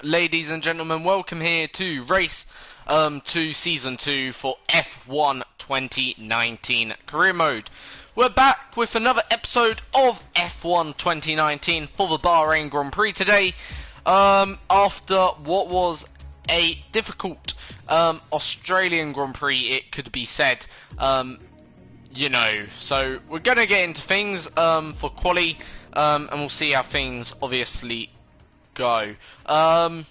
Ladies and gentlemen, welcome here to Race to Season 2 for F1 2019 Career Mode. We're back with another episode of F1 2019 for the Bahrain Grand Prix today, after what was a difficult Australian Grand Prix, it could be said. So we're going to get into things for quali, and we'll see how things obviously go. In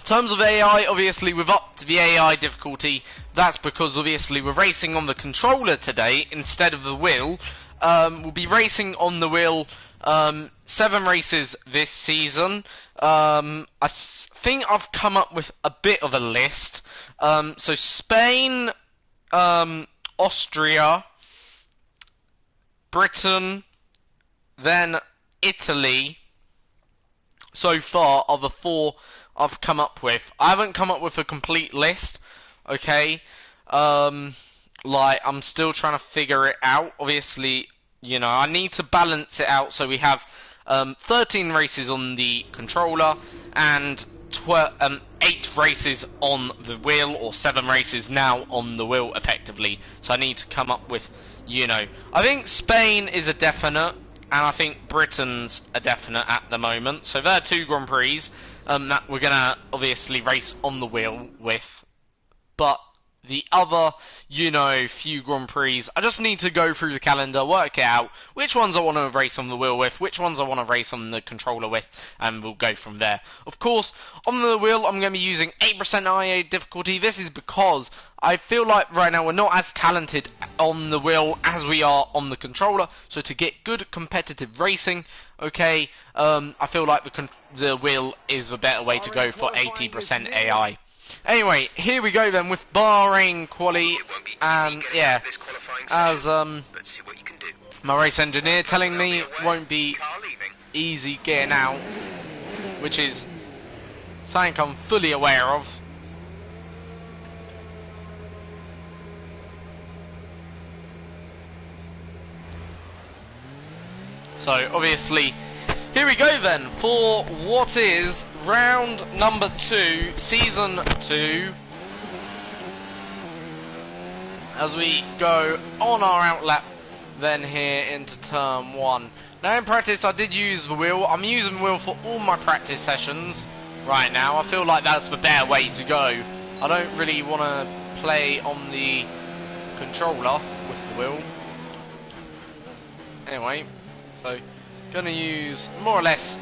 terms of AI, obviously we've upped the AI difficulty. That's because obviously we're racing on the controller today instead of the wheel. We'll be racing on the wheel 7 races this season. I think I've come up with a bit of a list. So Spain, Austria, Britain, then Italy, so far are the 4 I've come up with. I haven't come up with a complete list, okay? I'm still trying to figure it out. Obviously, I need to balance it out so we have 13 races on the controller and 8 races on the wheel, or 7 races now on the wheel effectively. So I need to come up with, I think Spain is a definite, and I think Britain's a definite at the moment. So there are 2 Grand Prix that we're going to obviously race on the wheel with. But the other, few Grand Prix, I just need to go through the calendar, work it out, which ones I want to race on the wheel with, which ones I want to race on the controller with, and we'll go from there. Of course, on the wheel, I'm going to be using 8% IA difficulty. This is because I feel like right now we're not as talented on the wheel as we are on the controller, so to get good competitive racing, okay, I feel like the wheel is the better way to go for 80% AI. Anyway, here we go then with Bahrain quali, and yeah, as my race engineer telling me it won't be easy getting out, which is something I'm fully aware of. So obviously, here we go then for what is round number 2, season 2, as we go on our outlap then here into turn 1. Now in practice I did use the wheel. I'm using the wheel for all my practice sessions right now. I feel like that's the better way to go. I don't really want to play on the controller with the wheel. Anyway, so going to use more or less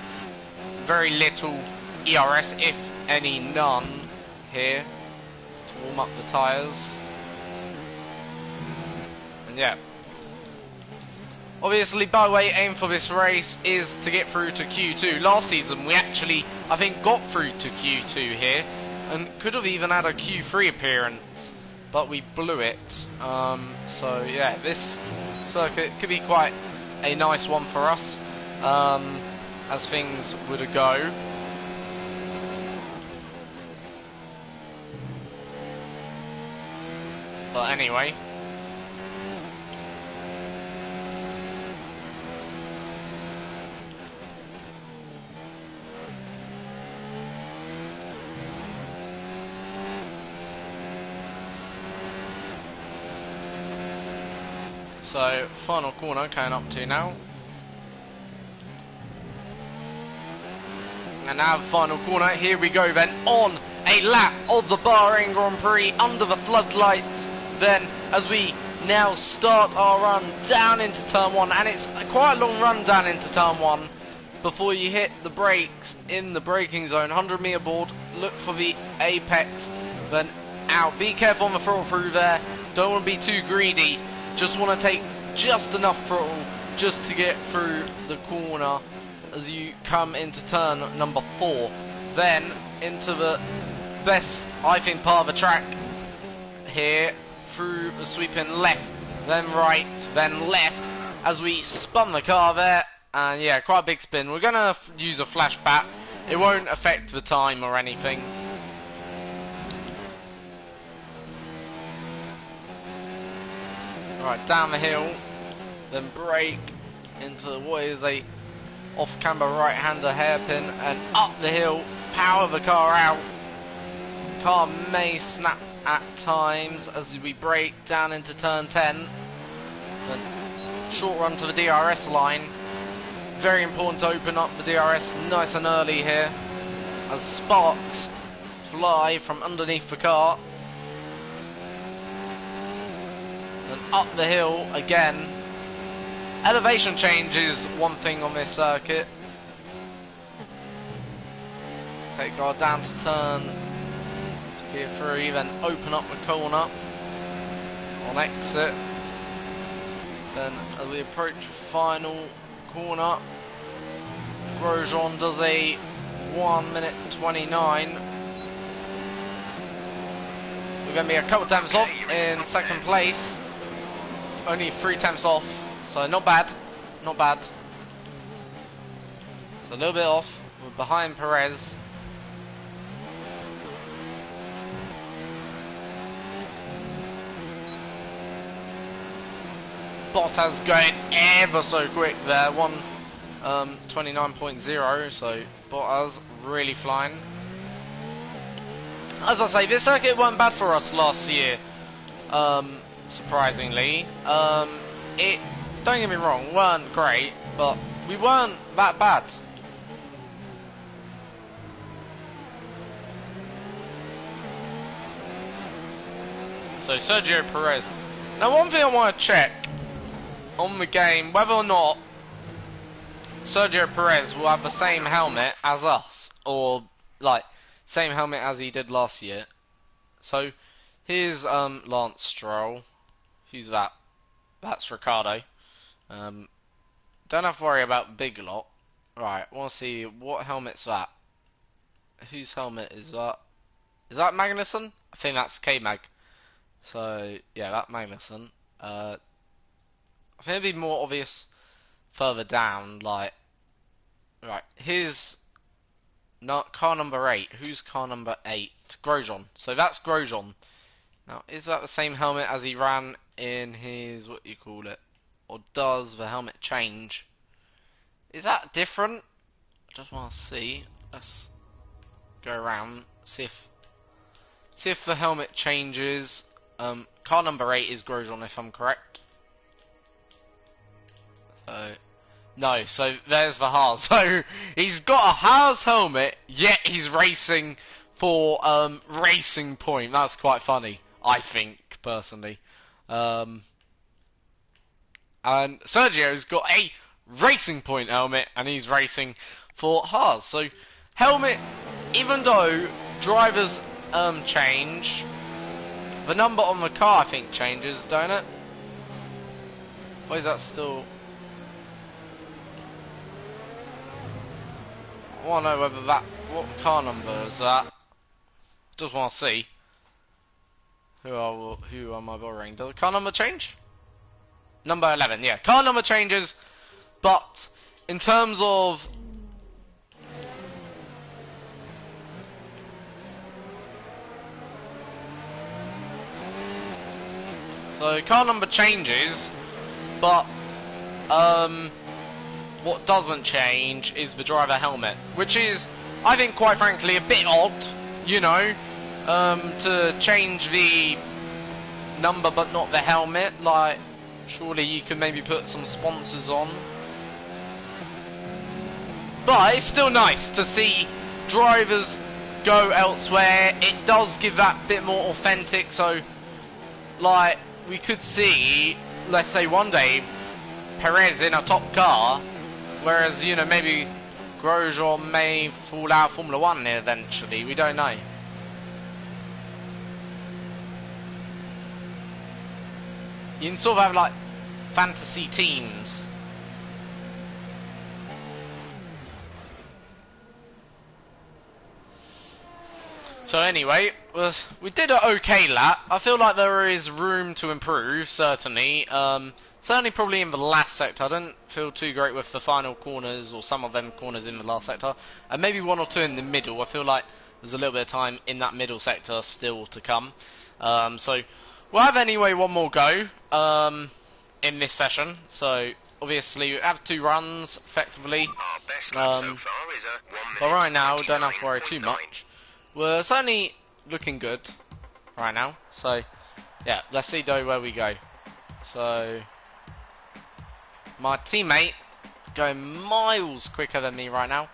very little ERS, if any, none here to warm up the tyres. And yeah, obviously by the way, aim for this race is to get through to Q2. Last season we actually, I think, got through to Q2 here and could have even had a Q3 appearance, but we blew it. So yeah, this circuit could be quite a nice one for us, as things would go. But anyway, so final corner coming up to now. And now the final corner, here we go then, on a lap of the Bahrain Grand Prix under the floodlights then, as we now start our run down into turn 1, and it's quite a long run down into turn 1 before you hit the brakes in the braking zone. 100 meter board, look for the apex, then out. Be careful on the throttle through there, don't want to be too greedy, just want to take just enough throttle just to get through the corner as you come into turn number 4, then into the best, I think, part of the track here, through the sweeping left, then right, then left, as we spun the car there, and yeah, quite a big spin. We're gonna use a flashback, it won't affect the time or anything. Alright, down the hill, then brake into what is a off-camber right-hander hairpin, and up the hill power the car out. Car may snap at times as we brake down into turn 10. Then short run to the DRS line. Very important to open up the DRS nice and early here, as sparks fly from underneath the car. And up the hill again. Elevation change is one thing on this circuit. Take car down to turn gear 3, then open up the corner on exit. Then as we approach the final corner, Grosjean does a 1:29. We're going to be a couple tenths off in second place. Only 3 tenths off, so not bad. Not bad. So a little bit off. We're behind Perez. Bottas going ever so quick there, 1:29.0, so Bottas really flying. As I say, this circuit weren't bad for us last year, surprisingly. It, don't get me wrong, weren't great, but we weren't that bad. So Sergio Perez. Now one thing I want to check on the game, whether or not Sergio Perez will have the same helmet as us, or like same helmet as he did last year. So here's Lance Stroll. Who's that? That's Ricciardo. Don't have to worry about Big Lot. Right, I want to see what helmet's that. Whose helmet is that? Is that Magnussen? I think that's K-Mag. So yeah, that Magnussen. I think it'd be more obvious further down, like, right, here's car number 8. Who's car number 8? Grosjean. So that's Grosjean. Now, is that the same helmet as he ran in his, what do you call it? Or does the helmet change? Is that different? I just want to see. Let's go around, see if the helmet changes. Car number 8 is Grosjean, if I'm correct. No, so there's the Haas. So he's got a Haas helmet, yet he's racing for Racing Point. That's quite funny, I think, personally. And Sergio's got a Racing Point helmet, and he's racing for Haas. So helmet, even though drivers change, the number on the car I think changes, don't it? Or is that still? I want to know whether that, what car number is that? Just want to see. Who am I bothering? Does the car number change? Number 11, yeah. Car number changes, but in terms of so car number changes, but what doesn't change is the driver helmet, which is, I think, quite frankly, a bit odd, you know, to change the number but not the helmet. Like, surely you could maybe put some sponsors on. But it's still nice to see drivers go elsewhere. It does give that bit more authentic, so, like, we could see, let's say one day, Perez in a top car, whereas, you know, maybe Grosjean may fall out Formula 1 eventually, we don't know. You can sort of have, like, fantasy teams. So anyway, we did an okay lap. I feel like there is room to improve, certainly. Certainly probably in the last sector. I don't feel too great with the final corners, or some of them corners in the last sector. And maybe one or two in the middle. I feel like there's a little bit of time in that middle sector still to come. So we'll have anyway one more go in this session. So obviously we have 2 runs effectively. Our best lap so far is a 1 minute But right now, don't have to worry 29.9. too much. We're certainly looking good right now. So, yeah, let's see though where we go. So, my teammate going miles quicker than me right now.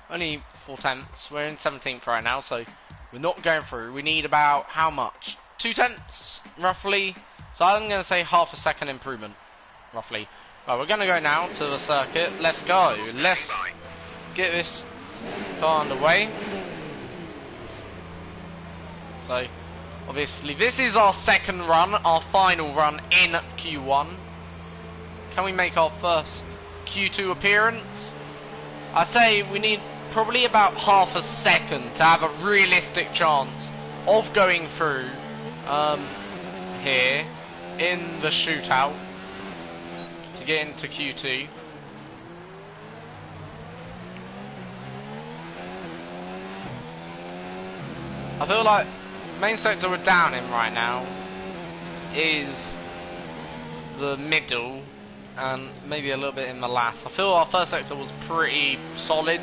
Only 4 tenths. We're in 17th right now, so we're not going through. We need about how much? 2 tenths, roughly. So I'm going to say half a second improvement, roughly. Right, we're going to go now to the circuit. Let's go. Let's get this car underway. So, obviously, this is our second run, our final run in Q1. Can we make our first Q2 appearance? I'd say we need probably about half a second to have a realistic chance of going through here in the shootout to get into Q2. I feel like main sector we're down in right now is the middle and maybe a little bit in the last. I feel our first sector was pretty solid.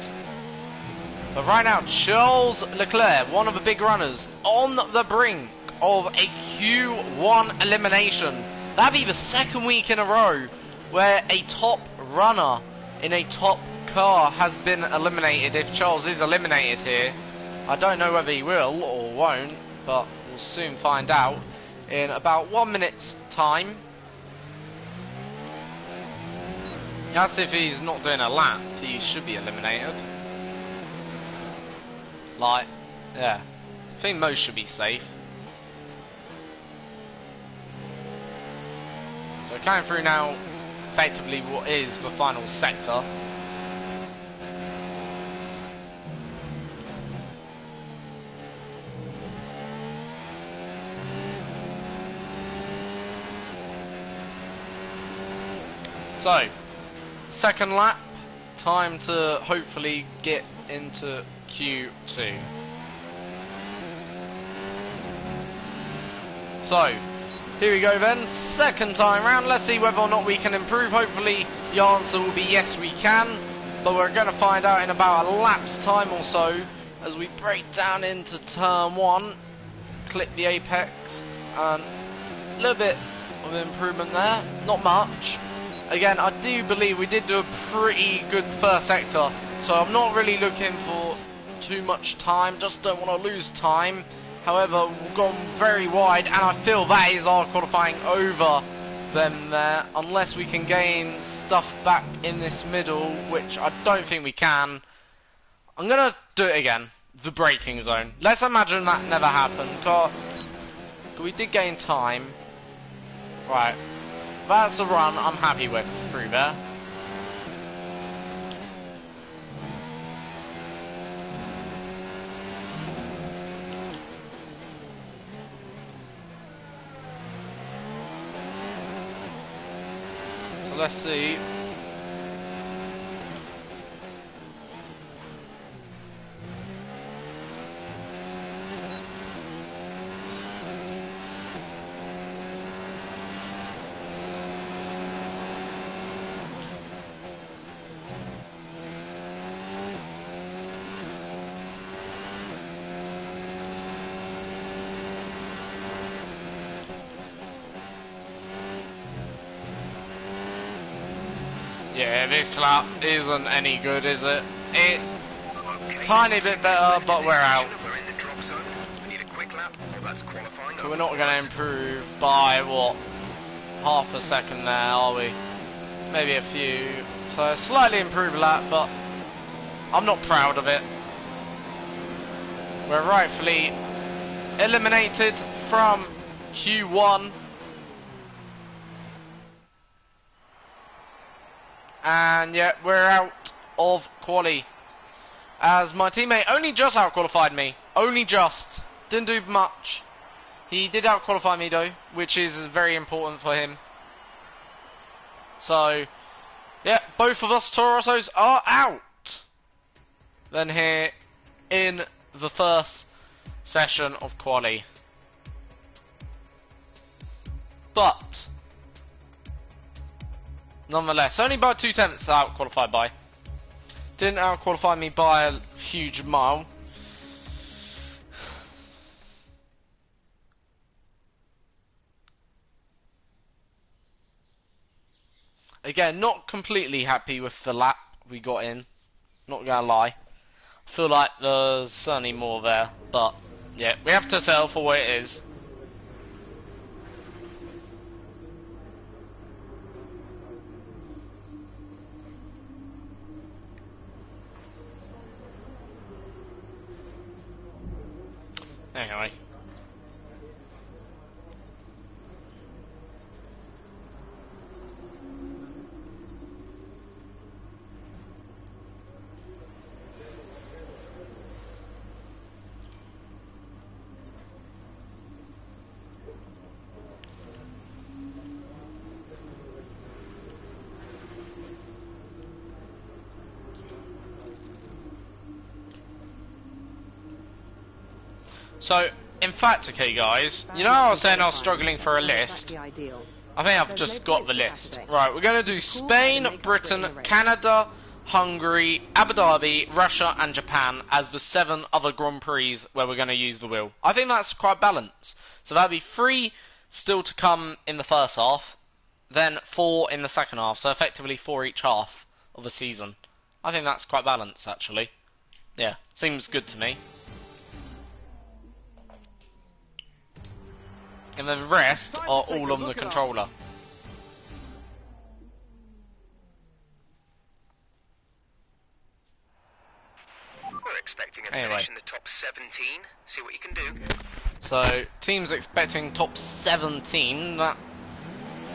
But right now, Charles Leclerc, one of the big runners, on the brink of a Q1 elimination. That'd be the second week in a row where a top runner in a top car has been eliminated. If Charles is eliminated here, I don't know whether he will or won't, but we'll soon find out in about 1 minute's time. That's if he's not doing a lap, he should be eliminated. Like, yeah, I think most should be safe. So coming through now, effectively what is the final sector. So, second lap, time to hopefully get into Q2. So, here we go then, second time round. Let's see whether or not we can improve. Hopefully the answer will be yes we can, but we're going to find out in about a lap's time or so as we break down into turn 1, clip the apex, and a little bit of improvement there, not much. Again, I do believe we did do a pretty good first sector, so I'm not really looking for too much time, just don't want to lose time. However, we've gone very wide, and I feel that is our qualifying over them there, unless we can gain stuff back in this middle, which I don't think we can. I'm going to do it again, the braking zone. Let's imagine that never happened, because we did gain time. Right. That's a run I'm happy with through there. So let's see. Yeah, this lap isn't any good, is it? Tiny bit better, but we're out. We're in the drop zone. We need a quick lap. Oh, that's qualifying. So we're not going to improve by, what, half a second there, are we? Maybe a few. So a slightly improved lap, but I'm not proud of it. We're rightfully eliminated from Q1. And yeah, we're out of quali. As my teammate only just out-qualified me. Only just. Didn't do much. He did out-qualify me though, which is very important for him. So, yeah, both of us Torosos are out. Then here in the first session of quali. But nonetheless. Only by 2/10 out qualified by. Didn't out qualify me by a huge mile. Again, not completely happy with the lap we got in. Not gonna lie. I feel like there's certainly more there, but yeah, we have to settle for what it is. Anyway. So, in fact, okay guys, you know how I was saying I was struggling for a list? I think I've just got the list. Right, we're going to do Spain, Britain, Canada, Hungary, Abu Dhabi, Russia and Japan as the 7 other Grand Prix where we're going to use the wheel. I think that's quite balanced. So that'll be 3 still to come in the first half, then 4 in the second half, so effectively 4 each half of the season. I think that's quite balanced actually. Yeah, seems good to me. And then the rest are all on the controller. We're expecting a finish in the top 17. See what you can do. So, team's expecting top 17. That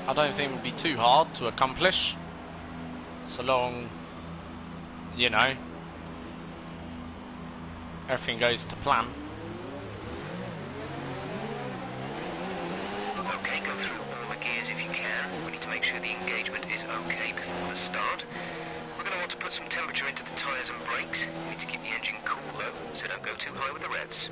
I don't think would be too hard to accomplish. So long, you know, everything goes to plan. Okay, go through all the gears if you can. We need to make sure the engagement is okay before the start. We're going to want to put some temperature into the tyres and brakes. We need to keep the engine cool though, so don't go too high with the revs.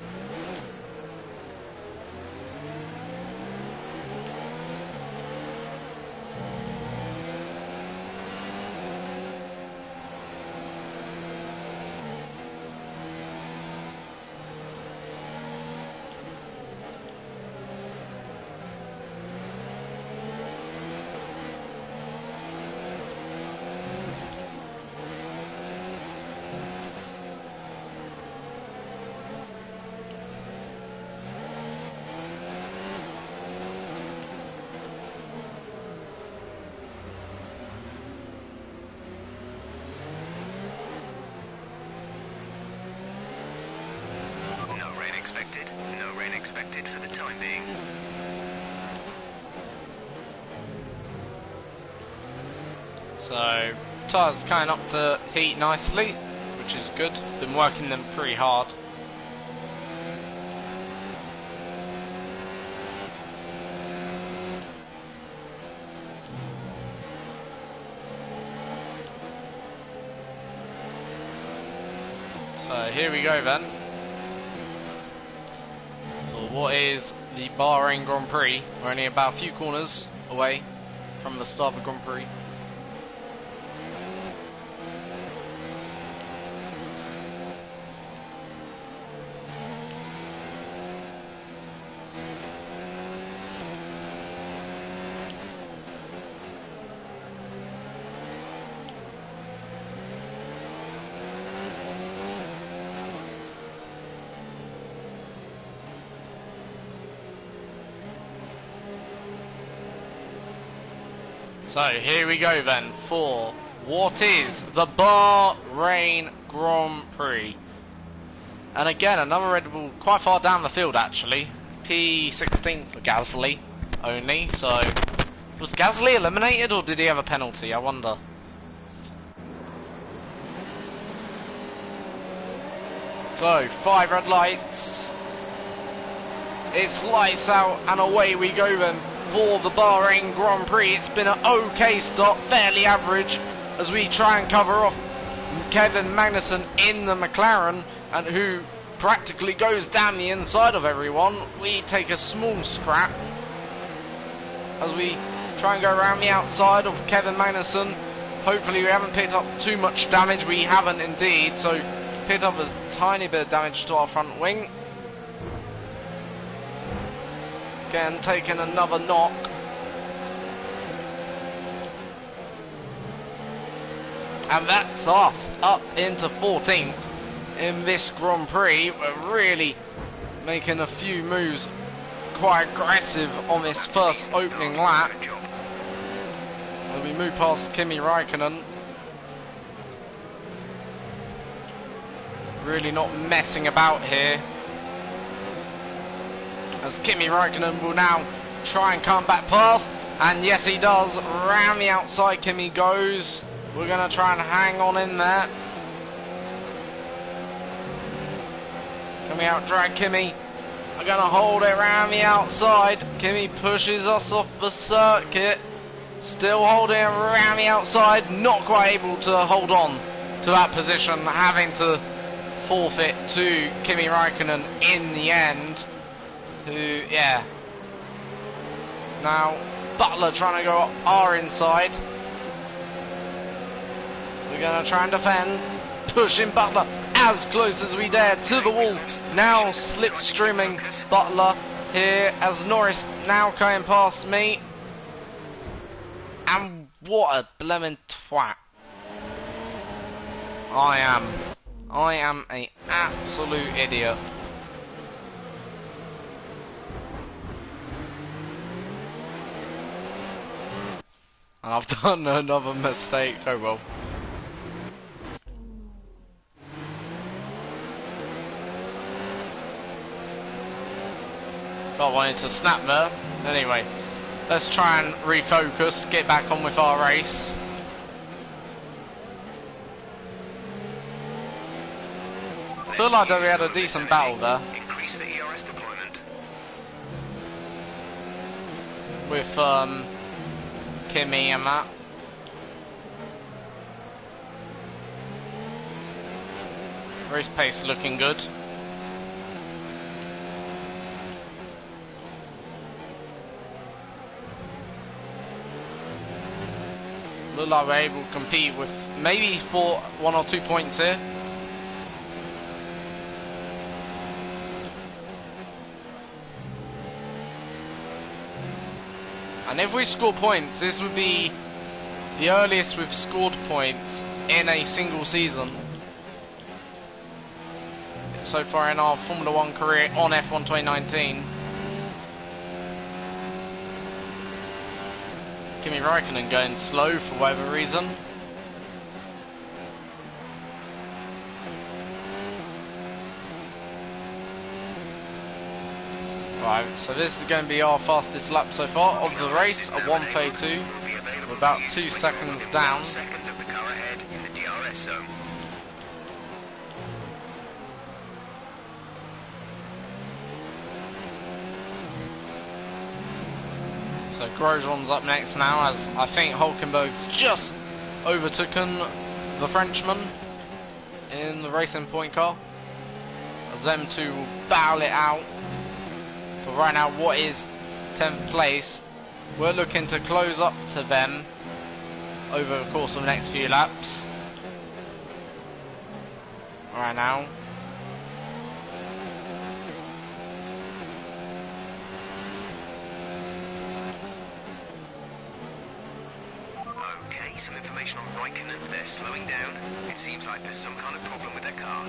No rain expected for the time being. So, tyres coming up to heat nicely, which is good. Been working them pretty hard. So here we go then. What is the Bahrain Grand Prix? We're only about a few corners away from the start of the Grand Prix. So here we go then for what is the Bahrain Grand Prix. And again, another Red Bull quite far down the field actually. P16 for Gasly only. So was Gasly eliminated or did he have a penalty? I wonder. So 5 red lights. It's lights out and away we go then. For the Bahrain Grand Prix, it's been an okay start, fairly average, as we try and cover off Kevin Magnussen in the McLaren, and who practically goes down the inside of everyone. We take a small scrap as we try and go around the outside of Kevin Magnussen. Hopefully we haven't picked up too much damage. We haven't indeed, so picked up a tiny bit of damage to our front wing. Again, taking another knock. And that's us up into 14th in this Grand Prix. We're really making a few moves quite aggressive on this first opening lap. And we move past Kimi Raikkonen. Really not messing about here. As Kimi Raikkonen will now try and come back past. And yes, he does. Round the outside Kimi goes. We're going to try and hang on in there. Can we out-drag Kimi? We're going to hold it around the outside. Kimi pushes us off the circuit. Still holding it around the outside. Not quite able to hold on to that position. Having to forfeit to Kimi Raikkonen in the end. Who, yeah. Now, Butler trying to go up our inside. We're going to try and defend. Pushing Butler as close as we dare to the wall. Now slipstreaming Butler here as Norris now coming past me. And what a blemmin' twat. I am an absolute idiot. And I've done another mistake. Oh well. Got wanted to snap there. Anyway, let's try and refocus, get back on with our race. Feel like that we had a decent battle there. Increase the ERS deployment. With Kimi and that. Race pace looking good. Look like we're able to compete with maybe for 1 or 2 points here. And if we score points, this would be the earliest we've scored points in a single season so far in our Formula 1 career on F1 2019. Kimi Raikkonen going slow for whatever reason. Right, so this is going to be our fastest lap so far of the race, a 1:32. We're about 2 seconds down. Second of the car ahead in the DRS zone. So Grosjean's up next now, as I think Hulkenberg's just overtaken the Frenchman in the Racing Point car. As them two will battle it out. But right now, what is 10th place? We're looking to close up to them over the course of the next few laps. Right now. Okay, some information on Raikkonen. They're slowing down. It seems like there's some kind of problem with their car.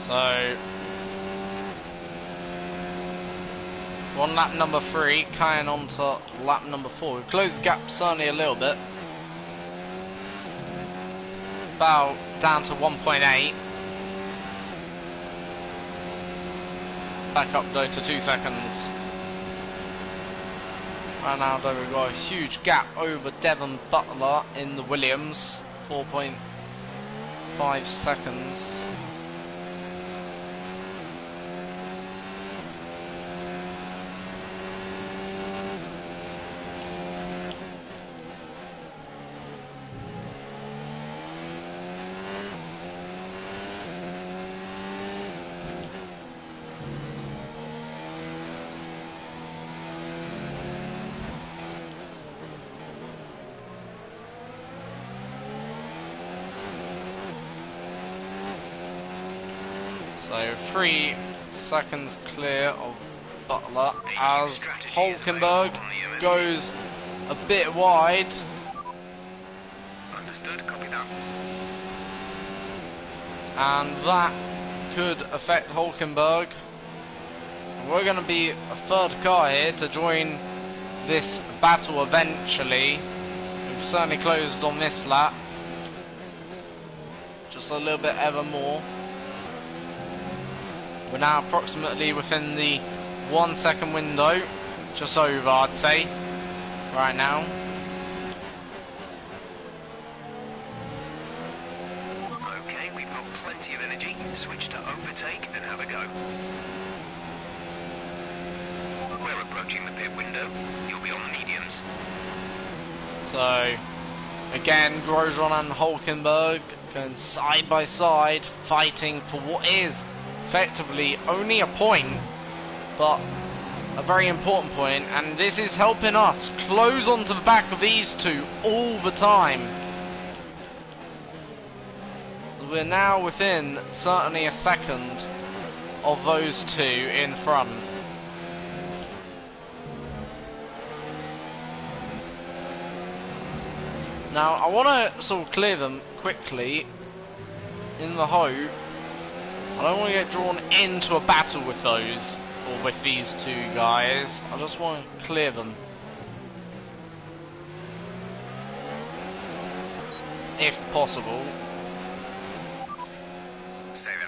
So, on lap number 3, carrying on to lap number 4. We've closed the gap certainly a little bit. About down to 1.8. Back up though to 2 seconds. Right now though we've got a huge gap over Devon Butler in the Williams. 4.5 seconds. So 3 seconds clear of Butler as Hulkenberg goes a bit wide. Understood, copy that. And that could affect Hulkenberg. We're going to be a third car here to join this battle eventually. We've certainly closed on this lap. Just a little bit ever more. We're now approximately within the 1 second window. Just over, I'd say, right now. Okay, we've got plenty of energy. Switch to overtake and have a go. We're approaching the pit window. You'll be on the mediums. So, again, Grosjean and Hulkenberg going side by side, fighting for what is effectively only a point, but a very important point, and this is helping us close onto the back of these two all the time. We're now within certainly a second of those two in front. Now I want to sort of clear them quickly in the hope I don't want to get drawn into a battle with those, or with these two guys. I just want to clear them, if possible.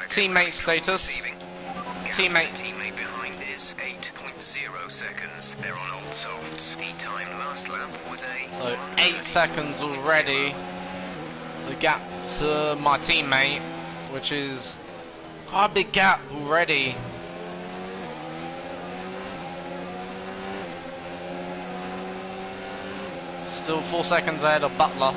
Teammate status. Teammate behind is 8.0 seconds. They're on old softs. The time last lap was so 8 seconds already. The gap to my teammate, which is quite a big gap already. Still 4 seconds ahead of Butler.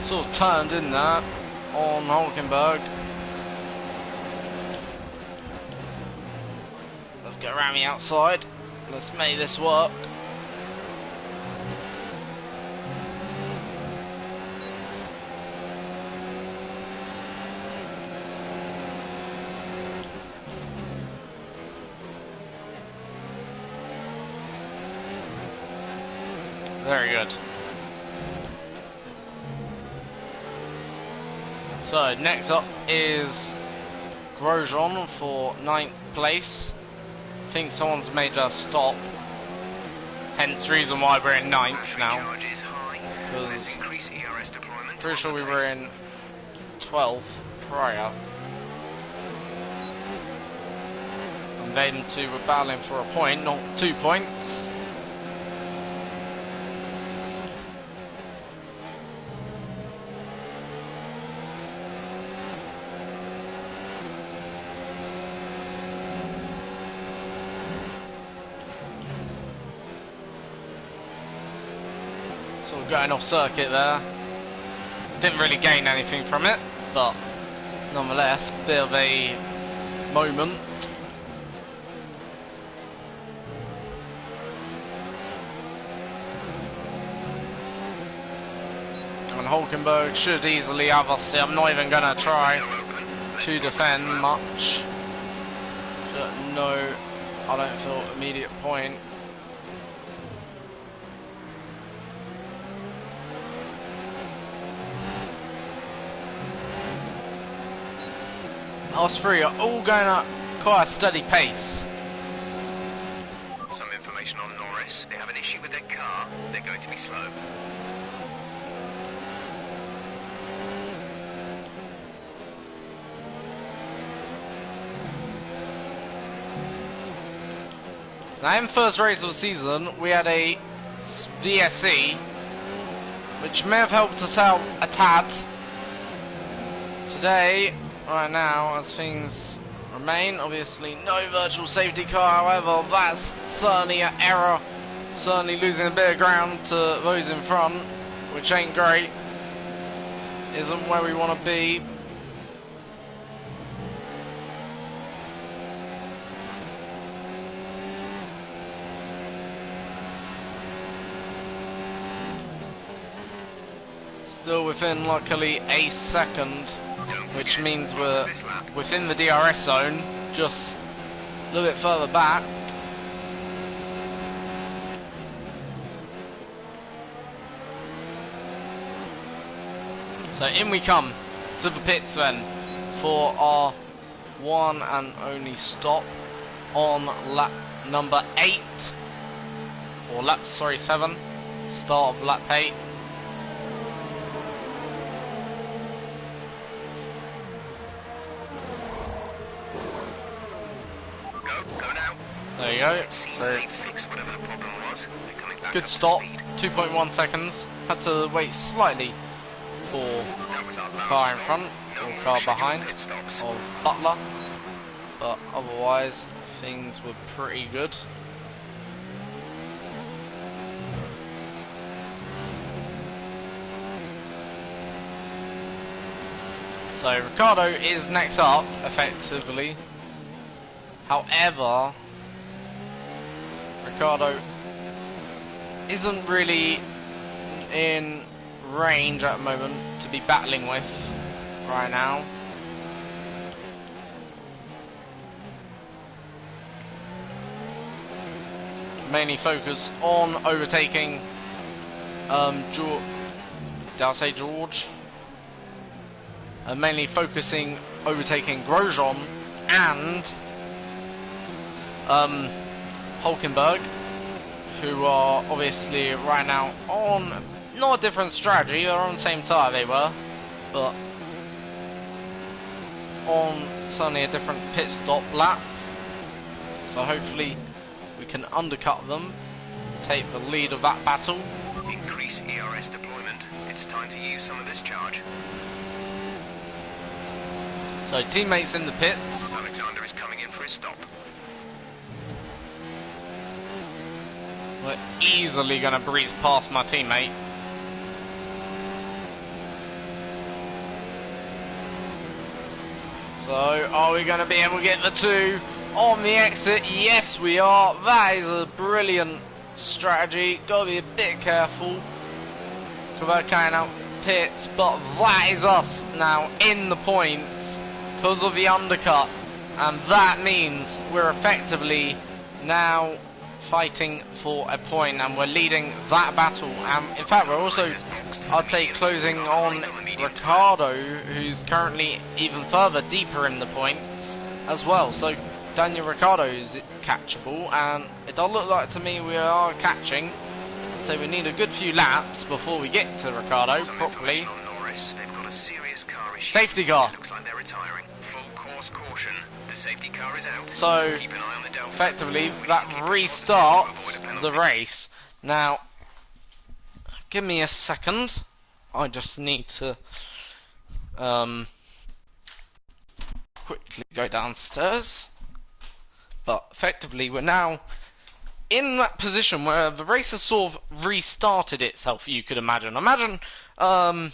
Sort of turned in that on Hulkenberg. Let's get around the outside. Let's make this work. Very good. So next up is Grosjean for 9th place. I think someone's made a stop. Hence reason why we're in 9th now. Because pretty sure we were in 12th prior. And them two were battling for a point, not 2 points. Going off circuit there. Didn't really gain anything from it, but nonetheless, bit of a moment. And Hulkenberg should easily have us here. I'm not even going to try to defend much. No, I don't feel immediate point. Us three are all going at quite a steady pace. Some information on Norris. They have an issue with their car. They're going to be slow. Now in the first race of the season we had a VSC which may have helped us out a tad. Today, right now, as things remain, obviously no virtual safety car, however that's certainly an error, certainly losing a bit of ground to those in front, which ain't great, isn't where we want to be. Still within, luckily, a second, which means we're within the DRS zone, just a little bit further back. So in we come to the pits then for our one and only stop on lap number 8, or lap, sorry, 7, start of lap 8. Go now. There you go. It seems So they fixed whatever the problem was. They're coming back good up to stop, speed. 2.1 seconds. Had to wait slightly for That was our last car in stop. front No or more car scheduled behind pit stops. of Butler, but otherwise things were pretty good. So Ricciardo is next up, effectively. However, Ricciardo isn't really in range at the moment to be battling with right now. Mainly focus on overtaking George. Did I say George? Mainly focusing overtaking Grosjean and Hulkenberg, who are obviously right now on not a different strategy, they're on the same tyre they were, but on certainly a different pit stop lap. So hopefully we can undercut them, take the lead of that battle. Increase ERS deployment. It's time to use some of this charge. So teammates in the pits. Alexander is coming in for his stop. We're easily going to breeze past my teammate. So, are we going to be able to get the 2 on the exit? Yes, we are. That is a brilliant strategy. Got to be a bit careful because we're carrying out pits, but that is us now in the points because of the undercut, and that means we're effectively now fighting for a point, and we're leading that battle. And in fact, we're also, I'd say, closing on Ricciardo, who's currently even further deeper in the points as well. So Daniel Ricciardo is catchable, and it does look like to me we are catching. So we need a good few laps before we get to Ricciardo properly. On Norris. They've got a serious car issue. Safety car. Looks like they're retiring. Full course caution. The safety car is out. So Keep an eye on the Delta. effectively We need to that keep it restarts positive to avoid a the penalty. race. Now, give me a second. I just need to quickly go downstairs. But effectively we're now in that position where the race has sort of restarted itself, you could imagine. Imagine the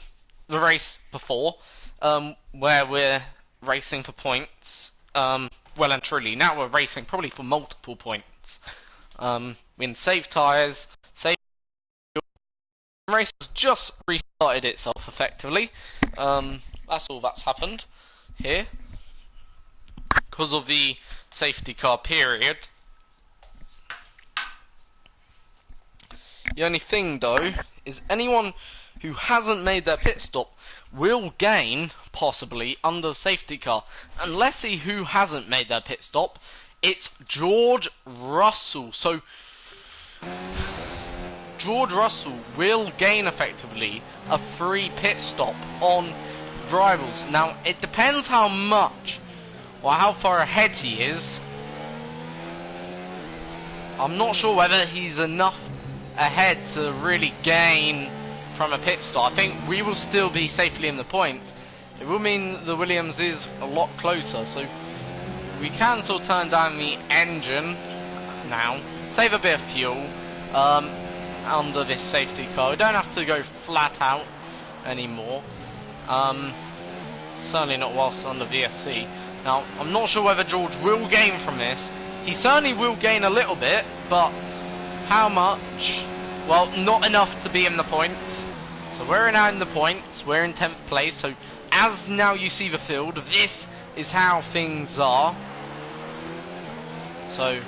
race before, where we're racing for points, well and truly. Now we're racing probably for multiple points. In save tyres, save... The race has just restarted itself, effectively. That's all that's happened here. Because of the safety car period. The only thing, though, is anyone who hasn't made their pit stop will gain, possibly, under the safety car. And let's see who hasn't made their pit stop. It's George Russell. So, George Russell will gain, effectively, a free pit stop on rivals. Now, it depends how much, or how far ahead he is. I'm not sure whether he's enough ahead to really gain from a pit stop. I think we will still be safely in the points. It will mean the Williams is a lot closer, so we can sort of turn down the engine now, save a bit of fuel under this safety car. We don't have to go flat out anymore, certainly not whilst under VSC. Now, I'm not sure whether George will gain from this. He certainly will gain a little bit, but how much? Well, not enough to be in the points. So So we're now in the points, we're in 10th place, so as now you see the field, this is how things are. So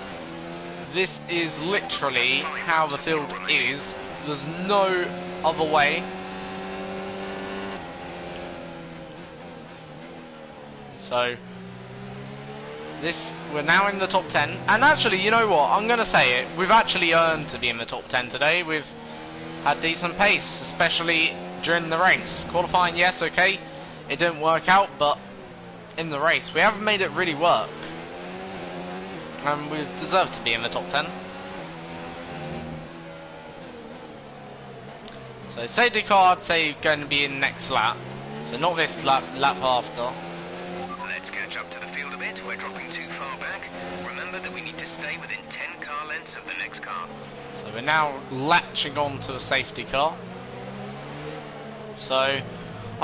this is literally how the field is, there's no other way. So we're now in the top 10, and actually, you know what, I'm going to say it, we've actually earned to be in the top 10 today. We've had decent pace, especially during the race. Qualifying, yes, okay, it didn't work out, but in the race, we haven't made it really work. And we've deserved to be in the top 10. So safety car, I'd say, going to be in next lap. So not this lap after. Let's catch up to the field a bit. We're dropping too far back. Remember that we need to stay within 10 car lengths of the next car. So we're now latching on to the safety car. So I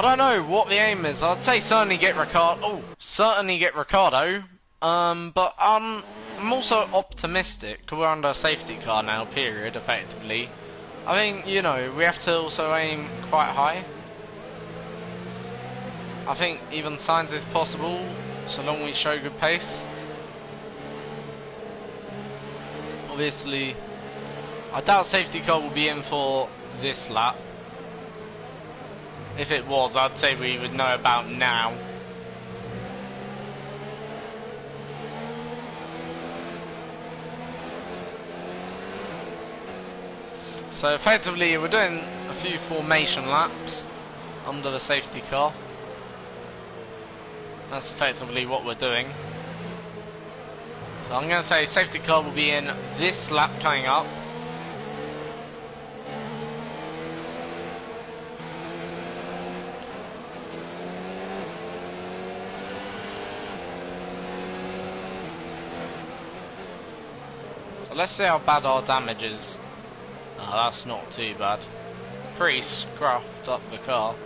don't know what the aim is. I'd say certainly get Ricardo. Oh, certainly get Ricardo. But I'm also optimistic. We're under a safety car now, period, effectively. I think, you know, we have to also aim quite high. I think even Sainz is possible, so long we show good pace. Obviously, I doubt safety car will be in for this lap. If it was, I'd say we would know about now. So effectively we're doing a few formation laps under the safety car. That's effectively what we're doing. So I'm going to say safety car will be in this lap coming up. So let's see how bad our damage is. Oh, that's not too bad. Pretty scruffed up the car.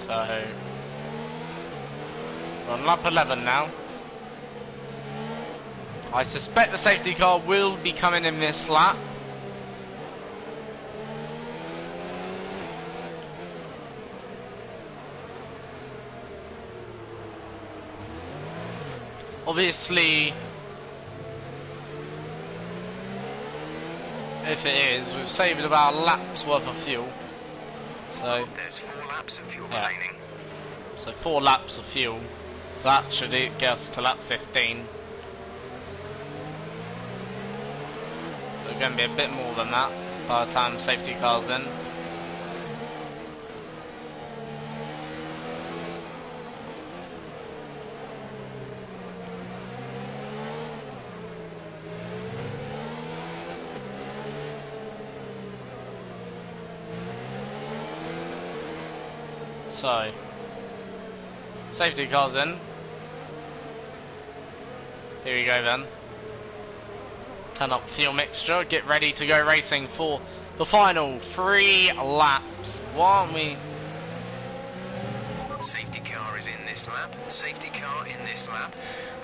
So we're on lap 11 now. I suspect the safety car will be coming in this lap. Obviously, if it is, we've saved about a lap's worth of fuel. So there's 4 laps of fuel remaining. So 4 laps of fuel. So that should get us to lap 15. So it's going to be a bit more than that by the time safety car's in. So, safety car's in. Here we go then. Turn up fuel mixture, get ready to go racing for the final 3 laps. Why aren't we? Safety car is in this lap, safety car in this lap.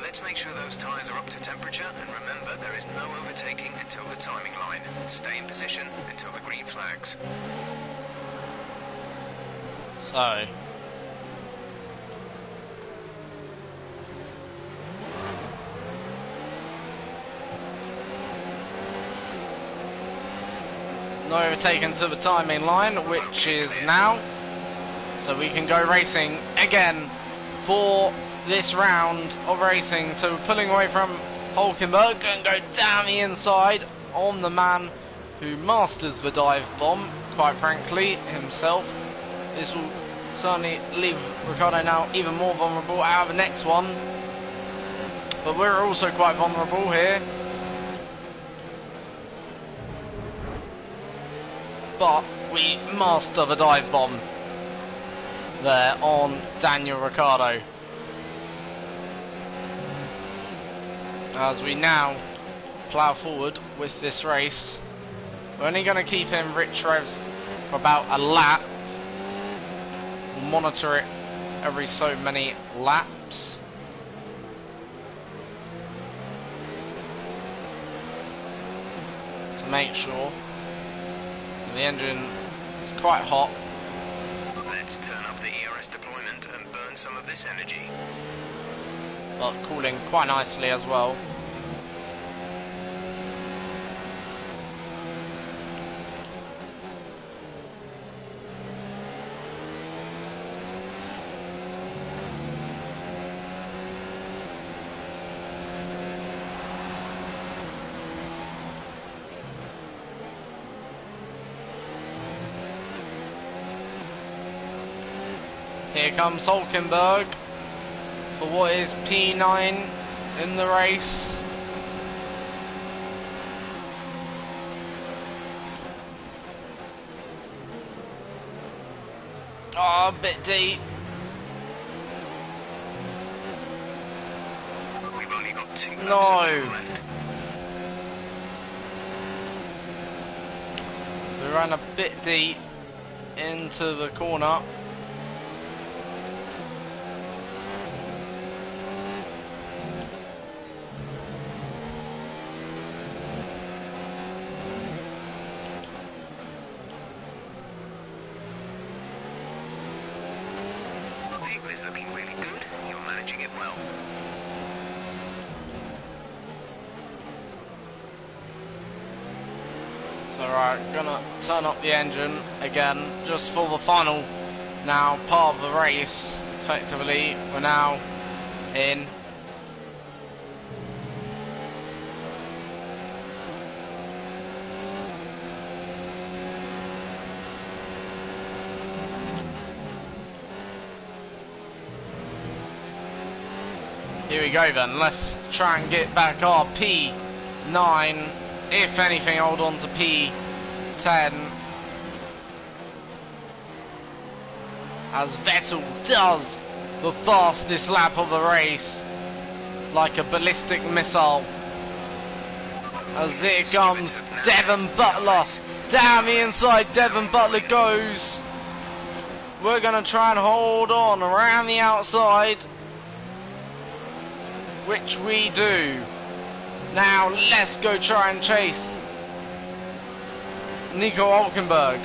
Let's make sure those tyres are up to temperature, and remember there is no overtaking until the timing line. Stay in position until the green flags. So, no overtaken to the timing line, which is now. So we can go racing again for this round of racing. So we're pulling away from Hulkenberg and go down the inside on the man who masters the dive bomb, quite frankly, himself. This will certainly leave Ricciardo now even more vulnerable out of the next one. But we're also quite vulnerable here. But we master the dive bomb there on Daniel Ricciardo. as we now plough forward with this race. We're only going to keep in rich revs for about a lap. Monitor it every so many laps. To make sure the engine is quite hot. Let's turn up the ERS deployment and burn some of this energy. But cooling quite nicely as well. Here comes Hulkenberg for what is P9 in the race. Oh, a bit deep. We've only got 2 laps No. left. We ran a bit deep into the corner. Is looking really good. You're managing it well. Alright, gonna turn up the engine again just for the final now part of the race. Effectively, we're now in. Here we go then, let's try and get back our P9, if anything hold on to P10, as Vettel does the fastest lap of the race, like a ballistic missile, as here comes Devon Butler, down the inside Devon Butler goes, we're going to try and hold on around the outside, which we do. Now let's go try and chase Nico Hulkenberg,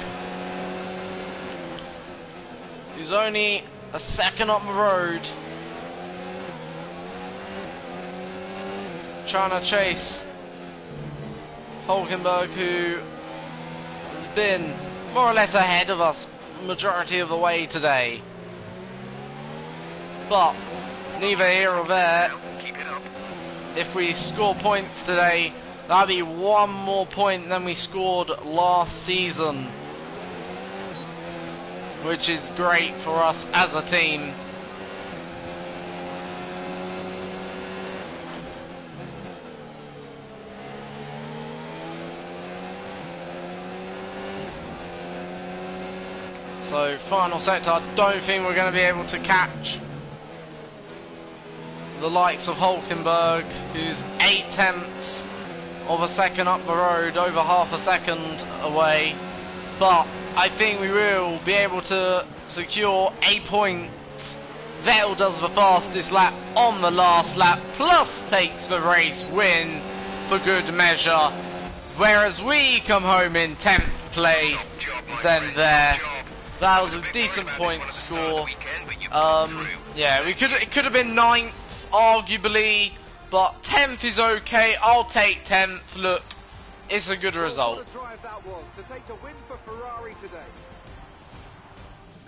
who's only a second up the road, trying to chase Hulkenberg, who has been more or less ahead of us the majority of the way today. But neither here or there. If we score points today, that'll be one more point than we scored last season, which is great for us as a team. So final sector, I don't think we're going to be able to catch the likes of Hulkenberg, who's 0.8 of a second up the road, over half a second away. But I think we will be able to secure a point. Vettel does the fastest lap on the last lap, plus takes the race win for good measure. Whereas we come home in 10th place, then there. That was a decent point score. Yeah, it could have been 9th. Arguably, but 10th is okay. I'll take 10th. Look, it's a good result. What a drive that was to take the win for Ferrari today.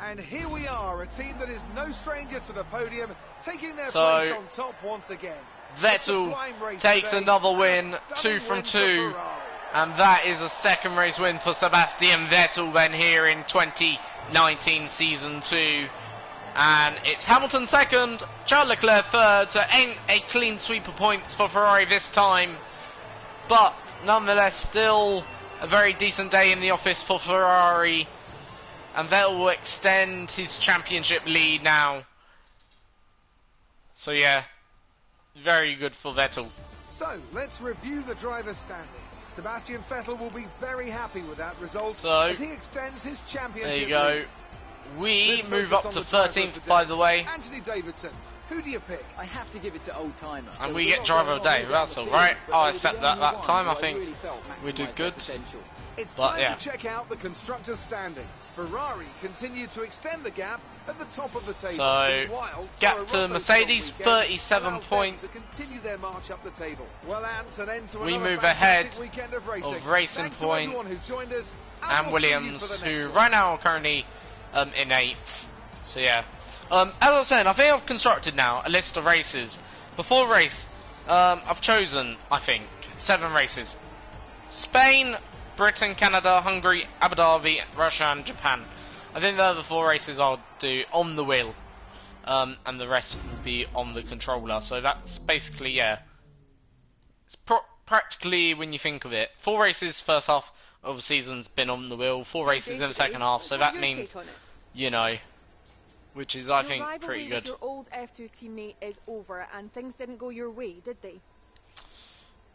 And here we are, a team that is no stranger to the podium, taking their place on top once again. Vettel takes another win, 2 from 2, and that is a second race win for Sebastian Vettel then here in 2019 season 2. And it's Hamilton second, Charles Leclerc third, so ain't a clean sweep of points for Ferrari this time. But nonetheless, still a very decent day in the office for Ferrari. And Vettel will extend his championship lead now. So yeah, very good for Vettel. So, let's review the driver's standings. Sebastian Vettel will be very happy with that result So, as he extends his championship. There you go. We move up to 13th, by the way. Anthony Davidson, who do you pick? I have to give it to Old Timer. And we get driver of the day. That's alright. I'll accept that time. I think we did good. It's But, time yeah. to check out the constructors' standings. Ferrari continue to extend the gap at the top of the table. So, Meanwhile, gap Toro to Rosso's Mercedes, strong weekend 37 allows them points. to continue their march up the table. Well, Ants, an end to We another move fantastic ahead weekend of of Racing Thanks to Point everyone who joined us, and we'll see you Williams, for the who next one. right now are currently in 8th. So yeah. As I was saying, I think I've constructed now a list of races. Before race, I've chosen, I think, 7 races. Spain, Britain, Canada, Hungary, Abu Dhabi, Russia and Japan. I think they're the 4 races I'll do on the wheel. And the rest will be on the controller. So that's basically, yeah. It's practically, when you think of it, 4 races first half of the season's been on the wheel, 4 races in the second half. So that means, you know, which is, I think, pretty good. Your old F2 teammate is over, and things didn't go your way, did they?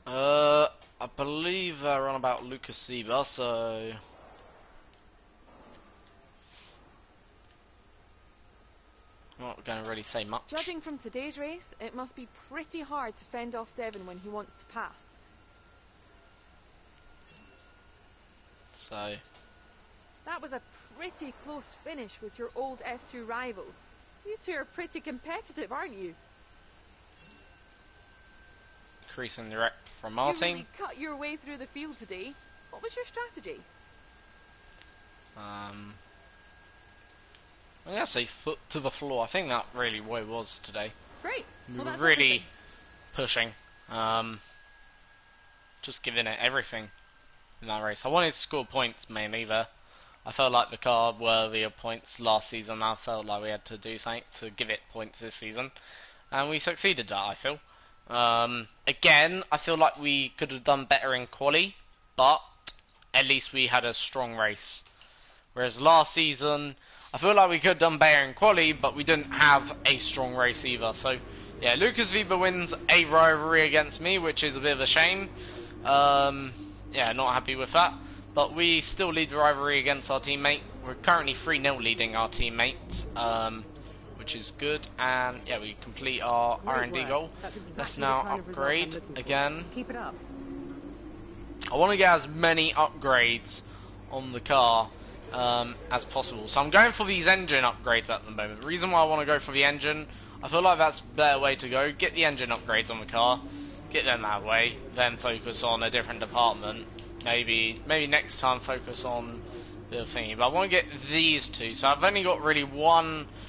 I believe they're on about Lucas Sieber, so I'm not going to really say much. Judging from today's race, it must be pretty hard to fend off Devon when he wants to pass. So That was a pretty close finish with your old F2 rival. You two are pretty competitive, aren't you? increasing the wreck from our You team. really cut your way through the field today. What was your strategy? I'm gonna say foot to the floor. I think that really what it was today. Great. We Well, were that's really everything. pushing, just giving it everything in that race. I wanted to score points mainly there. I felt like the car worthy of points last season. I felt like we had to do something to give it points this season, and we succeeded that, I feel. Again, I feel like we could have done better in quali, but at least we had a strong race. Whereas last season, I feel like we could have done better in quali, but we didn't have a strong race either. So, yeah, Lucas Weber wins a rivalry against me, which is a bit of a shame. Yeah, not happy with that. But we still lead the rivalry against our teammate. We're currently 3-0 leading our teammate, which is good. And, yeah, we complete our R&D goal. Let's now upgrade again. Keep it up. I want to get as many upgrades on the car as possible. So I'm going for these engine upgrades at the moment. The reason why I want to go for the engine, I feel like that's a better way to go. Get the engine upgrades on the car, get them that way, then focus on a different department. Maybe next time focus on the thingy. But I want to get these two. So I've only got really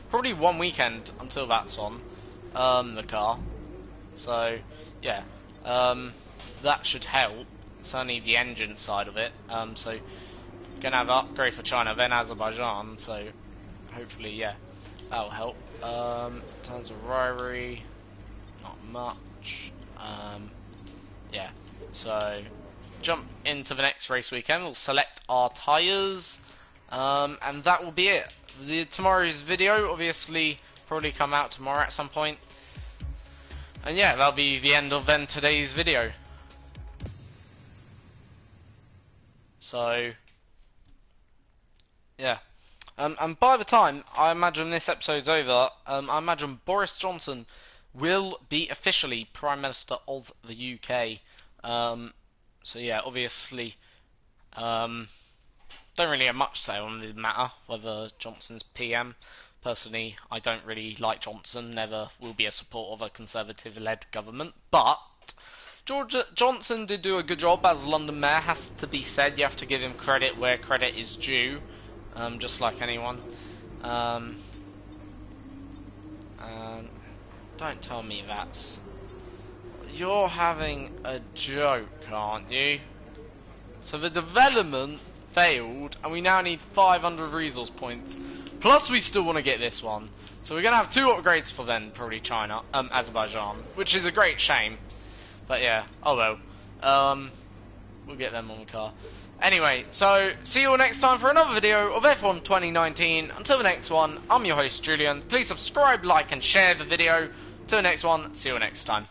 probably one weekend until that's on the car. So yeah, that should help. It's only the engine side of it. So gonna have an upgrade for China, then Azerbaijan. So hopefully, yeah, that'll help. In terms of rivalry, not much. Yeah, so jump into the next race weekend. We'll select our tyres, and that will be it. Tomorrow's video obviously probably come out tomorrow at some point, and yeah, that'll be the end of then today's video. So yeah, and by the time I imagine this episode's over, I imagine Boris Johnson will be officially Prime Minister of the UK. So yeah, obviously, don't really have much to say on the matter, whether Johnson's PM. Personally, I don't really like Johnson, never will be a supporter of a Conservative-led government, but Johnson did do a good job as London Mayor, has to be said. You have to give him credit where credit is due, just like anyone. Don't tell me that's... You're having a joke, aren't you? So the development failed, and we now need 500 resource points. Plus, we still want to get this one. So we're going to have 2 upgrades for then, probably China, Azerbaijan, which is a great shame. But yeah, oh well. We'll get them on the car. Anyway, so see you all next time for another video of F1 2019. Until the next one, I'm your host, Julian. Please subscribe, like, and share the video. Till the next one, see you all next time.